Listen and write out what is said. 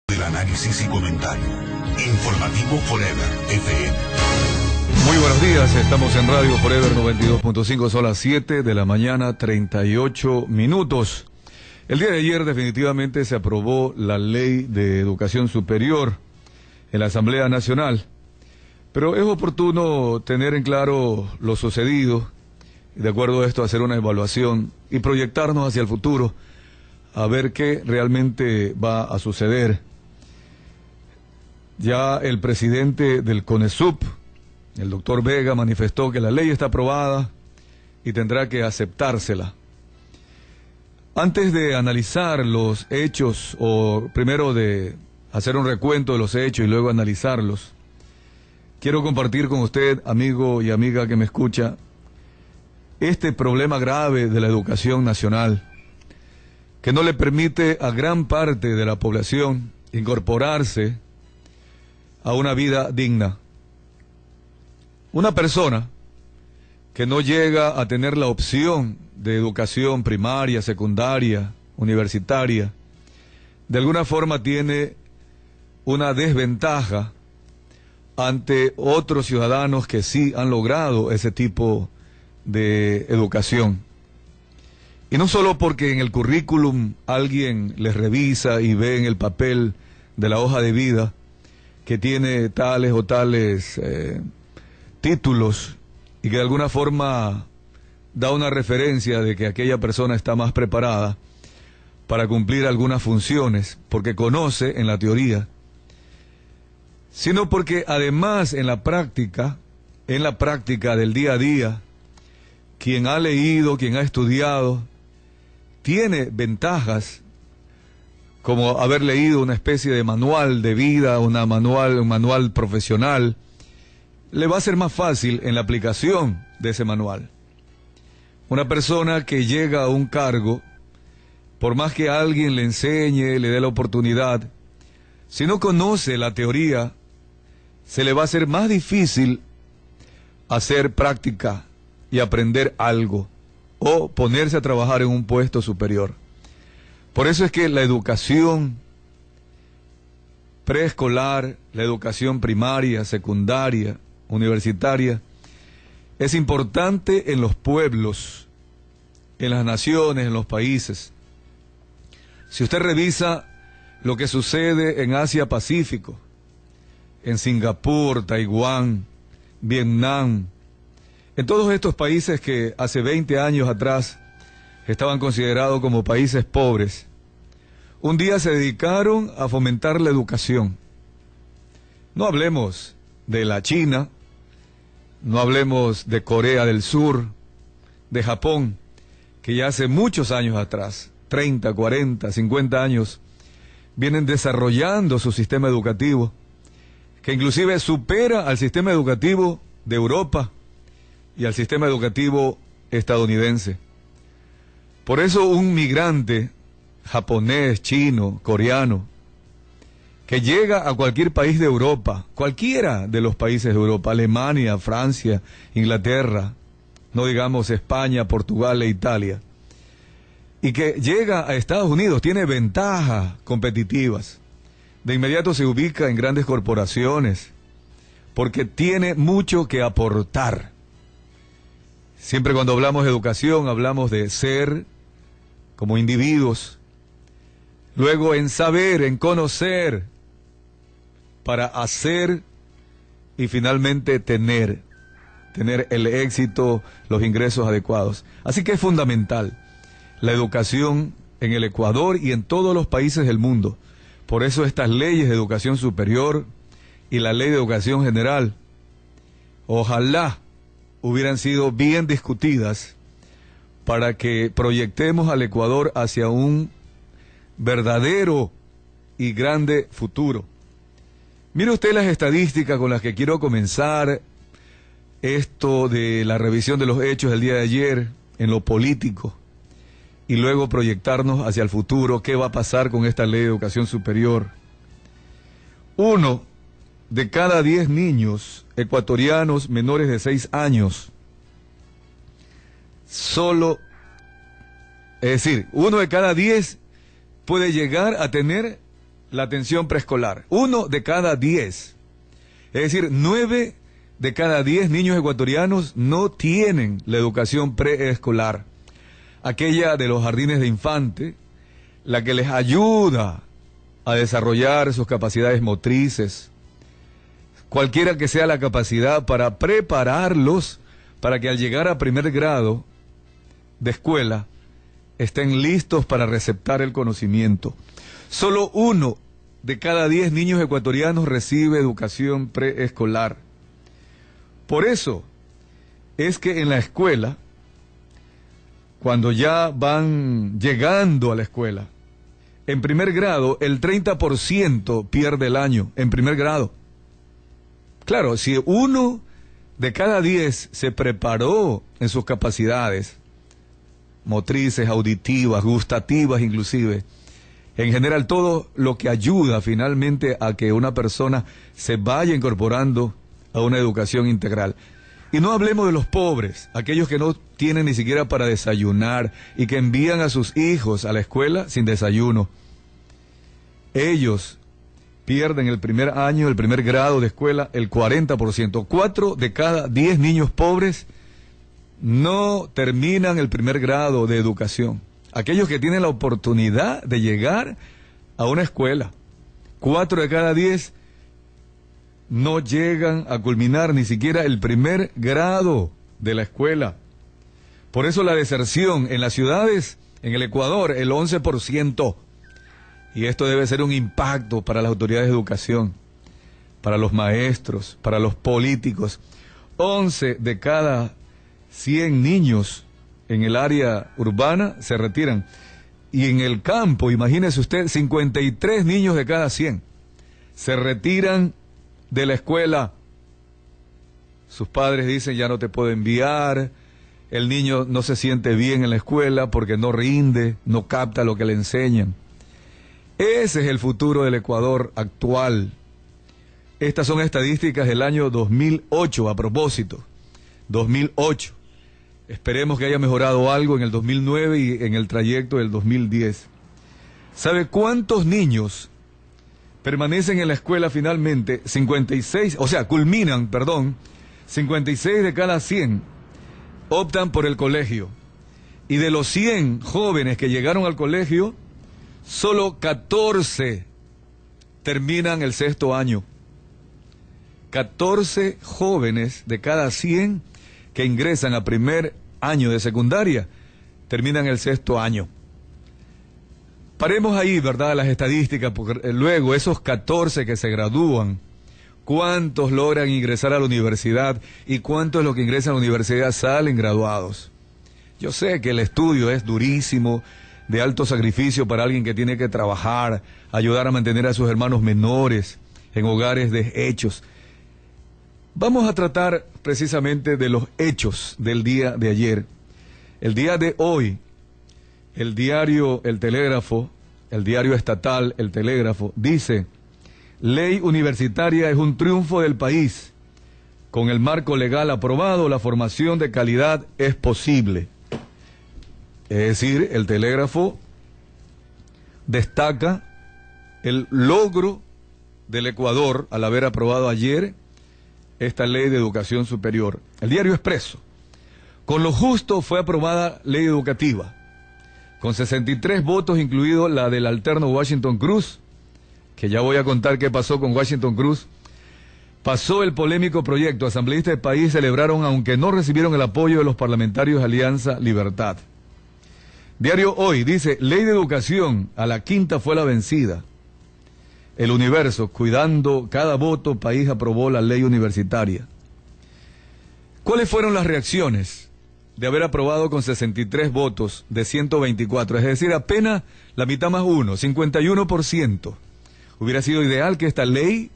El análisis y comentario. Informativo Forever FM. Muy buenos días, estamos en Radio Forever 92.5, son las 7 de la mañana, 38 minutos. El día de ayer definitivamente se aprobó la Ley de Educación Superior en la Asamblea Nacional, pero es oportuno tener en claro lo sucedido y de acuerdo a esto hacer una evaluación y proyectarnos hacia el futuro a ver qué realmente va a suceder. Ya el presidente del CONESUB, el doctor Vega, manifestó que la ley está aprobada y tendrá que aceptársela. Antes de analizar los hechos, o primero de hacer un recuento de los hechos y luego analizarlos, quiero compartir con usted, amigo y amiga que me escucha, este problema grave de la educación nacional, que no le permite a gran parte de la población incorporarse a una vida digna. Una persona que no llega a tener la opción de educación primaria, secundaria, universitaria, de alguna forma tiene una desventaja ante otros ciudadanos que sí han logrado ese tipo de educación. Y no solo porque en el currículum alguien les revisa y ve en el papel de la hoja de vida que tiene tales o tales títulos y que de alguna forma da una referencia de que aquella persona está más preparada para cumplir algunas funciones porque conoce en la teoría, sino porque además en la práctica del día a día, quien ha leído, quien ha estudiado, tiene ventajas como haber leído una especie de manual de vida, un manual profesional. Le va a ser más fácil en la aplicación de ese manual. Una persona que llega a un cargo, por más que alguien le enseñe, le dé la oportunidad, si no conoce la teoría, se le va a hacer más difícil hacer práctica y aprender algo, o ponerse a trabajar en un puesto superior. Por eso es que la educación preescolar, la educación primaria, secundaria, universitaria, es importante en los pueblos, en las naciones, en los países. Si usted revisa lo que sucede en Asia-Pacífico, en Singapur, Taiwán, Vietnam, en todos estos países que hace 20 años atrás estaban considerados como países pobres, un día se dedicaron a fomentar la educación. No hablemos de la China, no hablemos de Corea del Sur, de Japón, que ya hace muchos años atrás, 30, 40, 50 años, vienen desarrollando su sistema educativo, que inclusive supera al sistema educativo de Europa y al sistema educativo estadounidense. Por eso un migrante japonés, chino, coreano, que llega a cualquier país de Europa, cualquiera de los países de Europa, Alemania, Francia, Inglaterra, no digamos España, Portugal e Italia, y que llega a Estados Unidos, tiene ventajas competitivas. De inmediato se ubica en grandes corporaciones, porque tiene mucho que aportar. Siempre cuando hablamos de educación, hablamos de ser como individuos, luego en saber, en conocer, para hacer y finalmente tener el éxito, los ingresos adecuados. Así que es fundamental la educación en el Ecuador y en todos los países del mundo. Por eso estas leyes de educación superior y la ley de educación general, ojalá hubieran sido bien discutidas para que proyectemos al Ecuador hacia un verdadero y grande futuro. Mire usted las estadísticas con las que quiero comenzar esto de la revisión de los hechos del día de ayer en lo político y luego proyectarnos hacia el futuro, qué va a pasar con esta ley de educación superior. 1 de cada 10 niños ecuatorianos menores de 6 años, es decir, 1 de cada 10 puede llegar a tener la atención preescolar. 1 de cada 10. Es decir, 9 de cada 10 niños ecuatorianos no tienen la educación preescolar. Aquella de los jardines de infante, la que les ayuda a desarrollar sus capacidades motrices, cualquiera que sea la capacidad para prepararlos para que al llegar a primer grado de escuela estén listos para receptar el conocimiento. Solo 1 de cada 10 niños ecuatorianos recibe educación preescolar. Por eso es que en la escuela, cuando ya van llegando a la escuela, en primer grado, el 30% pierde el año, en primer grado. Claro, si 1 de cada 10 se preparó en sus capacidades motrices, auditivas, gustativas inclusive, en general todo lo que ayuda finalmente a que una persona se vaya incorporando a una educación integral. Y no hablemos de los pobres, aquellos que no tienen ni siquiera para desayunar y que envían a sus hijos a la escuela sin desayuno. Ellos pierden el primer año, el primer grado de escuela, el 40%. 4 de cada 10 niños pobres no terminan el primer grado de educación. Aquellos que tienen la oportunidad de llegar a una escuela, 4 de cada 10 no llegan a culminar ni siquiera el primer grado de la escuela. Por eso la deserción en las ciudades, en el Ecuador, el 11%. Y esto debe ser un impacto para las autoridades de educación, para los maestros, para los políticos. 11 de cada 100 niños en el área urbana se retiran. Y en el campo, imagínese usted, 53 niños de cada 100 se retiran de la escuela. Sus padres dicen, ya no te puedo enviar. El niño no se siente bien en la escuela porque no rinde, no capta lo que le enseñan. Ese es el futuro del Ecuador actual. Estas son estadísticas del año 2008, a propósito. 2008. Esperemos que haya mejorado algo en el 2009 y en el trayecto del 2010. ¿Sabe cuántos niños permanecen en la escuela finalmente? 56 de cada 100 optan por el colegio. Y de los 100 jóvenes que llegaron al colegio, solo 14 terminan el 6º año. 14 jóvenes de cada 100 que ingresan a primer año de secundaria terminan el 6º año. Paremos ahí, ¿verdad?, las estadísticas, porque luego esos 14 que se gradúan, ¿cuántos logran ingresar a la universidad? ¿Y cuántos de los que ingresan a la universidad salen graduados? Yo sé que el estudio es durísimo, de alto sacrificio para alguien que tiene que trabajar, ayudar a mantener a sus hermanos menores en hogares deshechos. Vamos a tratar precisamente de los hechos del día de ayer. El día de hoy, el diario El Telégrafo, el diario estatal El Telégrafo, dice: ley universitaria es un triunfo del país. Con el marco legal aprobado, la formación de calidad es posible. Es decir, El Telégrafo destaca el logro del Ecuador al haber aprobado ayer esta ley de educación superior. El diario Expreso: con lo justo fue aprobada ley educativa, con 63 votos, incluido la del alterno Washington Cruz, que ya voy a contar qué pasó con Washington Cruz. Pasó el polémico proyecto. Asambleístas del país celebraron, aunque no recibieron el apoyo de los parlamentarios de Alianza Libertad. Diario Hoy dice: ley de educación, a la quinta fue la vencida. El Universo: cuidando cada voto, país aprobó la ley universitaria. ¿Cuáles fueron las reacciones de haber aprobado con 63 votos de 124? Es decir, apenas la mitad más uno, 51%. Hubiera sido ideal que esta ley